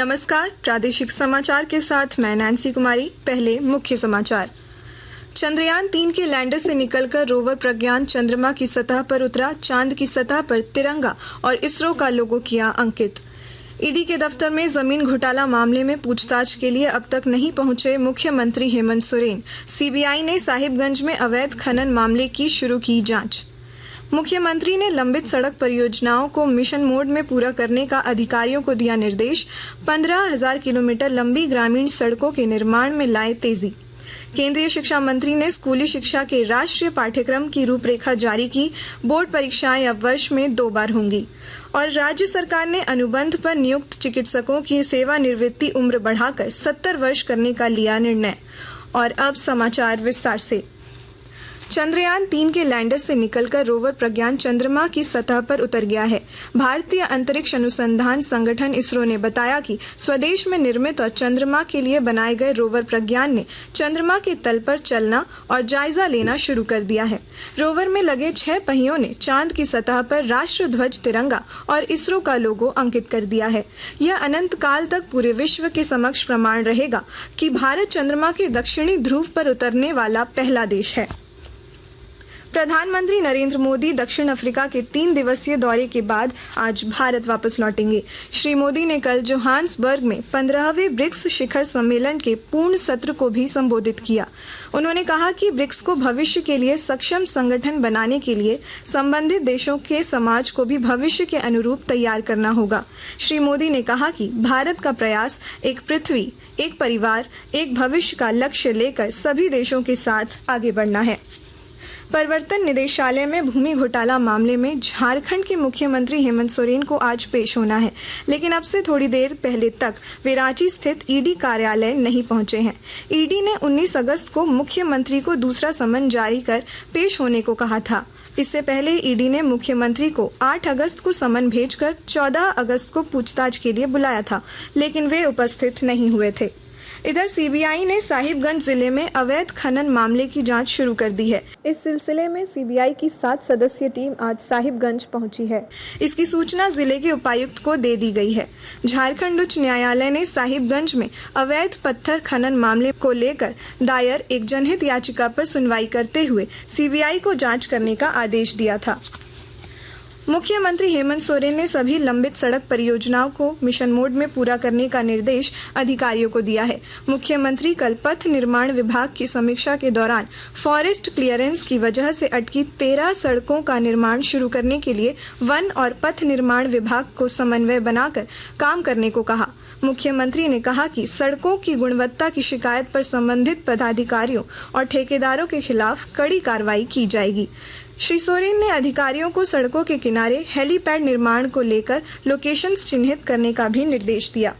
नमस्कार, प्रादेशिक समाचार के साथ मैं नैन्सी कुमारी। पहले मुख्य समाचार। चंद्रयान 3 के लैंडर से निकलकर रोवर प्रज्ञान चंद्रमा की सतह पर उतरा। चांद की सतह पर तिरंगा और इसरो का लोगो किया अंकित। ईडी के दफ्तर में जमीन घोटाला मामले में पूछताछ के लिए अब तक नहीं पहुंचे मुख्यमंत्री हेमंत सोरेन। सीबीआई ने साहिबगंज में अवैध खनन मामले की शुरू की जांच। मुख्यमंत्री ने लंबित सड़क परियोजनाओं को मिशन मोड में पूरा करने का अधिकारियों को दिया निर्देश। 15,000 किलोमीटर लंबी ग्रामीण सड़कों के निर्माण में लाए तेजी। केंद्रीय शिक्षा मंत्री ने स्कूली शिक्षा के राष्ट्रीय पाठ्यक्रम की रूपरेखा जारी की। बोर्ड परीक्षाएं अब वर्ष में 2 बार होंगी। और राज्य सरकार ने अनुबंध पर नियुक्त चिकित्सकों की सेवानिवृत्ति उम्र बढ़ाकर 70 वर्ष करने का लिया निर्णय। और अब समाचार विस्तार से। चंद्रयान 3 के लैंडर से निकलकर रोवर प्रज्ञान चंद्रमा की सतह पर उतर गया है। भारतीय अंतरिक्ष अनुसंधान संगठन इसरो ने बताया कि स्वदेश में निर्मित और चंद्रमा के लिए बनाए गए रोवर प्रज्ञान ने चंद्रमा के तल पर चलना और जायजा लेना शुरू कर दिया है। रोवर में लगे 6 पहियों ने चांद की सतह पर राष्ट्र ध्वज, तिरंगा और इसरो का लोगो अंकित कर दिया है। यह अनंत काल तक पूरे विश्व के समक्ष प्रमाण रहेगा कि भारत चंद्रमा के दक्षिणी ध्रुव पर उतरने वाला पहला देश है। प्रधानमंत्री नरेंद्र मोदी दक्षिण अफ्रीका के 3 दिवसीय दौरे के बाद आज भारत वापस लौटेंगे। श्री मोदी ने कल जोहान्सबर्ग में 15वें ब्रिक्स शिखर सम्मेलन के पूर्ण सत्र को भी संबोधित किया। उन्होंने कहा कि ब्रिक्स को भविष्य के लिए सक्षम संगठन बनाने के लिए संबंधित देशों के समाज को भी भविष्य के अनुरूप तैयार करना होगा। श्री मोदी ने कहा कि भारत का प्रयास एक पृथ्वी, एक परिवार, एक भविष्य का लक्ष्य लेकर सभी देशों के साथ आगे बढ़ना है। प्रवर्तन निदेशालय में भूमि घोटाला मामले में झारखंड के मुख्यमंत्री हेमंत सोरेन को आज पेश होना है, लेकिन अब से थोड़ी देर पहले तक वे रांची स्थित ईडी कार्यालय नहीं पहुंचे हैं। ईडी ने 19 अगस्त को मुख्यमंत्री को दूसरा समन जारी कर पेश होने को कहा था। इससे पहले ईडी ने मुख्यमंत्री को 8 अगस्त को समन भेजकर 14 अगस्त को पूछताछ के लिए बुलाया था, लेकिन वे उपस्थित नहीं हुए थे। इधर सीबीआई ने साहिबगंज जिले में अवैध खनन मामले की जांच शुरू कर दी है। इस सिलसिले में सीबीआई की 7 सदस्यीय टीम आज साहिबगंज पहुंची है। इसकी सूचना जिले के उपायुक्त को दे दी गई है। झारखंड उच्च न्यायालय ने साहिबगंज में अवैध पत्थर खनन मामले को लेकर दायर एक जनहित याचिका पर सुनवाई करते हुए सीबीआई को जाँच करने का आदेश दिया था। मुख्यमंत्री हेमंत सोरेन ने सभी लंबित सड़क परियोजनाओं को मिशन मोड में पूरा करने का निर्देश अधिकारियों को दिया है। मुख्यमंत्री कल पथ निर्माण विभाग की समीक्षा के दौरान फॉरेस्ट क्लियरेंस की वजह से अटकी 13 सड़कों का निर्माण शुरू करने के लिए वन और पथ निर्माण विभाग को समन्वय बनाकर काम करने को कहा। मुख्यमंत्री ने कहा कि सड़कों की गुणवत्ता की शिकायत पर संबंधित पदाधिकारियों और ठेकेदारों के खिलाफ कड़ी कार्रवाई की जाएगी। श्री सोरेन ने अधिकारियों को सड़कों के किनारे हेलीपैड निर्माण को लेकर लोकेशंस चिन्हित करने का भी निर्देश दिया।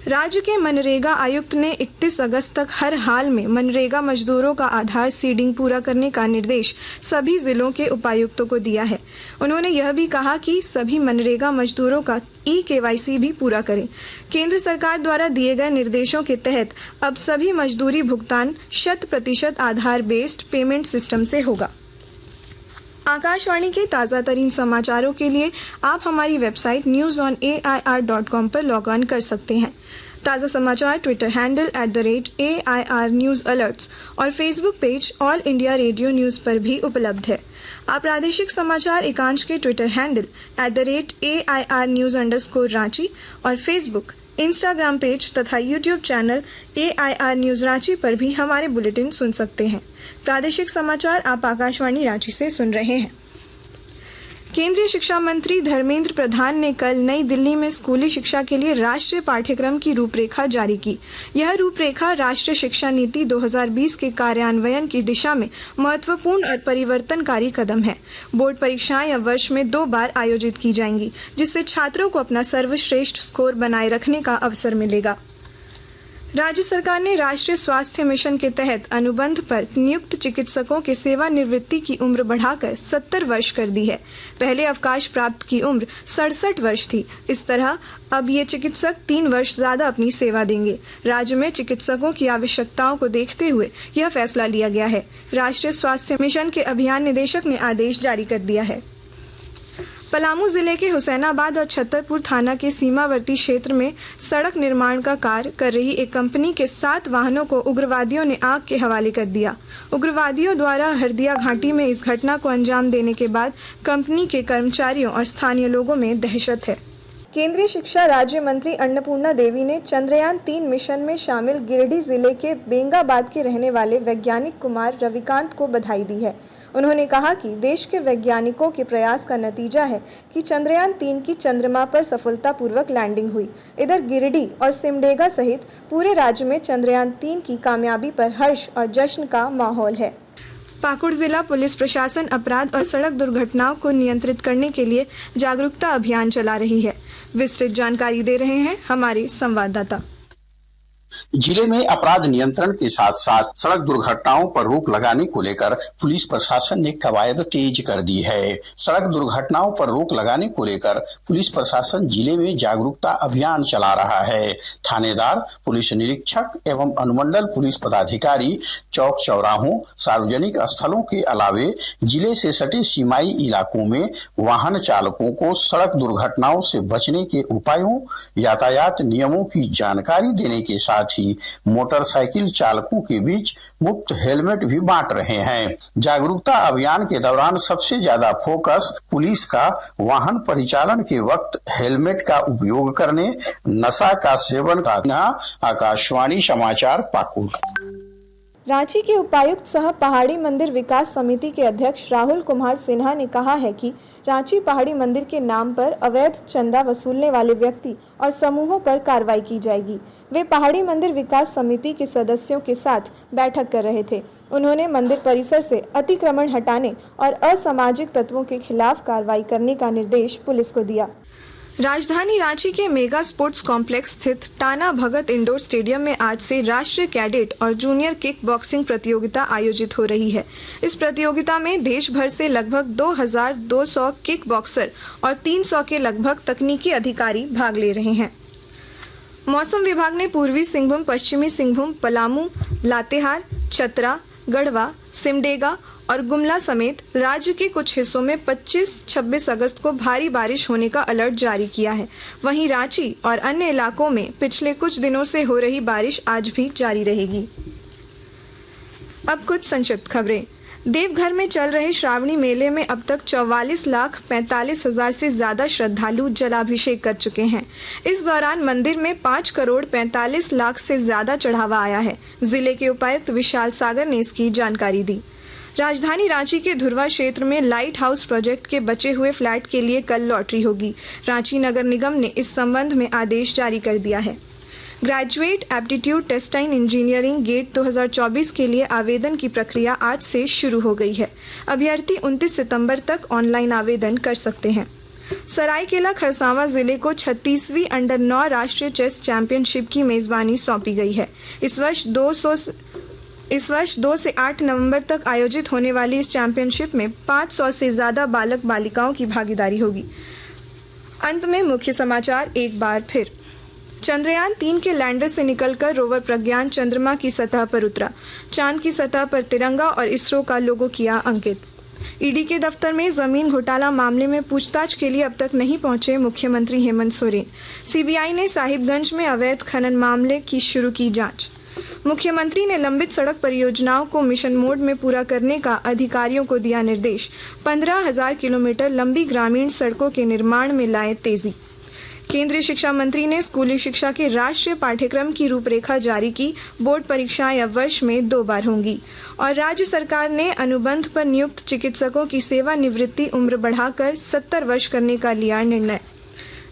राज्य के मनरेगा आयुक्त ने 31 अगस्त तक हर हाल में मनरेगा मजदूरों का आधार सीडिंग पूरा करने का निर्देश सभी जिलों के उपायुक्तों को दिया है। उन्होंने यह भी कहा कि सभी मनरेगा मजदूरों का KYC भी पूरा करें। केंद्र सरकार द्वारा दिए गए निर्देशों के तहत अब सभी मजदूरी भुगतान 100% आधार बेस्ड पेमेंट सिस्टम से होगा। आकाशवाणी के ताज़ा तरीन समाचारों के लिए आप हमारी वेबसाइट newsonair.com पर लॉग ऑन कर सकते हैं। ताज़ा समाचार Twitter handle @AIR news alerts और Facebook page all India radio news पर भी उपलब्ध है। आप प्रादेशिक समाचार एकांश के ट्विटर हैंडल @AIR न्यूज़_रांची और फेसबुक, इंस्टाग्राम पेज तथा YouTube channel AIR news Ranchi पर भी हमारे बुलेटिन सुन सकते हैं। प्रादेशिक समाचार आप आकाशवाणी रांची से सुन रहे हैं। केंद्रीय शिक्षा मंत्री धर्मेंद्र प्रधान ने कल नई दिल्ली में स्कूली शिक्षा के लिए राष्ट्रीय पाठ्यक्रम की रूपरेखा जारी की। यह रूपरेखा राष्ट्रीय शिक्षा नीति 2020 के कार्यान्वयन की दिशा में महत्वपूर्ण और परिवर्तनकारी कदम है। बोर्ड परीक्षाएं अब वर्ष में 2 बार आयोजित की जाएंगी, जिससे छात्रों को अपना सर्वश्रेष्ठ स्कोर बनाए रखने का अवसर मिलेगा। राज्य सरकार ने राष्ट्रीय स्वास्थ्य मिशन के तहत अनुबंध पर नियुक्त चिकित्सकों के सेवानिवृत्ति की उम्र बढ़ाकर 70 वर्ष कर दी है। पहले अवकाश प्राप्त की उम्र 67 वर्ष थी। इस तरह अब ये चिकित्सक 3 वर्ष ज्यादा अपनी सेवा देंगे। राज्य में चिकित्सकों की आवश्यकताओं को देखते हुए यह फैसला लिया गया है। राष्ट्रीय स्वास्थ्य मिशन के अभियान निदेशक ने आदेश जारी कर दिया है। पलामू जिले के हुसैनाबाद और छतरपुर थाना के सीमावर्ती क्षेत्र में सड़क निर्माण का कार्य कर रही एक कंपनी के 7 वाहनों को उग्रवादियों ने आग के हवाले कर दिया। उग्रवादियों द्वारा हरदिया घाटी में इस घटना को अंजाम देने के बाद कंपनी के कर्मचारियों और स्थानीय लोगों में दहशत है। केंद्रीय शिक्षा राज्य मंत्री अन्नपूर्णा देवी ने चंद्रयान 3 मिशन में शामिल गिरिडीह जिले के बेंगाबाद के रहने वाले वैज्ञानिक कुमार रविकांत को बधाई दी है। उन्होंने कहा कि देश के वैज्ञानिकों के प्रयास का नतीजा है कि चंद्रयान 3 की चंद्रमा पर सफलतापूर्वक लैंडिंग हुई। इधर गिरिडीह और सिमडेगा सहित पूरे राज्य में चंद्रयान 3 की कामयाबी पर हर्ष और जश्न का माहौल है। पाकुड़ जिला पुलिस प्रशासन अपराध और सड़क दुर्घटनाओं को नियंत्रित करने के लिए जागरूकता अभियान चला रही है। विस्तृत जानकारी दे रहे हैं हमारे संवाददाता। जिले में अपराध नियंत्रण के साथ साथ सड़क दुर्घटनाओं पर रोक लगाने को लेकर पुलिस प्रशासन ने कवायद तेज कर दी है। सड़क दुर्घटनाओं पर रोक लगाने को लेकर पुलिस प्रशासन जिले में जागरूकता अभियान चला रहा है। थानेदार, पुलिस निरीक्षक एवं अनुमंडल पुलिस पदाधिकारी चौक चौराहों, सार्वजनिक स्थलों के अलावे जिले से सटे सीमाई इलाकों में वाहन चालकों को सड़क दुर्घटनाओं से बचने के उपायों, यातायात नियमों की जानकारी देने के साथ ही मोटरसाइकिल चालकों के बीच मुफ्त हेलमेट भी बांट रहे हैं। जागरूकता अभियान के दौरान सबसे ज्यादा फोकस पुलिस का वाहन परिचालन के वक्त हेलमेट का उपयोग करने, नशा का सेवन करना। आकाशवाणी समाचार पाकुड़। रांची के उपायुक्त सह पहाड़ी मंदिर विकास समिति के अध्यक्ष राहुल कुमार सिन्हा ने कहा है कि रांची पहाड़ी मंदिर के नाम पर अवैध चंदा वसूलने वाले व्यक्ति और समूहों पर कार्रवाई की जाएगी। वे पहाड़ी मंदिर विकास समिति के सदस्यों के साथ बैठक कर रहे थे। उन्होंने मंदिर परिसर से अतिक्रमण हटाने और असामाजिक तत्वों के खिलाफ कार्रवाई करने का निर्देश पुलिस को दिया। राजधानी रांची के मेगा स्पोर्ट्स कॉम्प्लेक्स स्थित टाना भगत इंडोर स्टेडियम में आज से राष्ट्रीय कैडेट और जूनियर किक बॉक्सिंग प्रतियोगिता आयोजित हो रही है। इस प्रतियोगिता में देश भर से लगभग 2200 किक बॉक्सर और 300 के लगभग तकनीकी अधिकारी भाग ले रहे हैं। मौसम विभाग ने पूर्वी सिंहभूम, पश्चिमी सिंहभूम, पलामू, लातेहार, चतरा, गढ़वा, सिमडेगा और गुमला समेत राज्य के कुछ हिस्सों में 25-26 अगस्त को भारी बारिश होने का अलर्ट जारी किया है। वहीं रांची और अन्य इलाकों में पिछले कुछ दिनों से हो रही बारिश आज भी जारी रहेगी। अब कुछ संक्षिप्त खबरें। देवघर में चल रहे श्रावणी मेले में अब तक 44,45,000 से ज्यादा श्रद्धालु जलाभिषेक कर चुके हैं। इस दौरान मंदिर में 5,45,00,000 से ज्यादा चढ़ावा आया है। जिले के उपायुक्त विशाल सागर ने इसकी जानकारी दी। राजधानी रांची के धुरवा क्षेत्र में लाइट हाउस प्रोजेक्ट के बचे हुए फ्लैट के लिए कल लॉटरी होगी। रांची नगर निगम ने इस संबंध में आदेश जारी कर दिया है। Graduate aptitude test in engineering GATE 2024 के लिए आवेदन की प्रक्रिया आज से शुरू हो गई है। अभ्यर्थी 29 सितंबर तक ऑनलाइन आवेदन कर सकते हैं। सरायकेला खरसावां जिले को 36वीं अंडर 9 राष्ट्रीय चेस चैंपियनशिप की मेजबानी सौंपी गई है। इस वर्ष 2 से 8 नवंबर तक आयोजित होने वाली इस चैंपियनशिप में 500 से ज्यादा बालक बालिकाओं की भागीदारी होगी। अंत में मुख्य समाचार एक बार फिर। चंद्रयान 3 के लैंडर से निकलकर रोवर प्रज्ञान चंद्रमा की सतह पर उतरा। चांद की सतह पर तिरंगा और इसरो का लोगो किया अंकित। ईडी के दफ्तर में जमीन घोटाला मामले में पूछताछ के लिए अब तक नहीं पहुंचे मुख्यमंत्री हेमंत सोरेन। सीबीआई ने साहिबगंज में अवैध खनन मामले की शुरू की जांच। मुख्यमंत्री ने लंबित सड़क परियोजनाओं को मिशन मोड में पूरा करने का अधिकारियों को दिया निर्देश। 15,000 किलोमीटर लंबी ग्रामीण सड़कों के निर्माण में लाए तेजी। केंद्रीय शिक्षा मंत्री ने स्कूली शिक्षा के राष्ट्रीय पाठ्यक्रम की रूपरेखा जारी की। बोर्ड परीक्षाएं अब वर्ष में 2 बार होंगी। और राज्य सरकार ने अनुबंध पर नियुक्त चिकित्सकों की सेवानिवृत्ति उम्र बढ़ाकर 70 वर्ष करने का लिया निर्णय।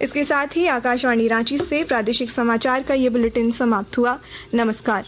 इसके साथ ही आकाशवाणी रांची से प्रादेशिक समाचार का ये बुलेटिन समाप्त हुआ। नमस्कार।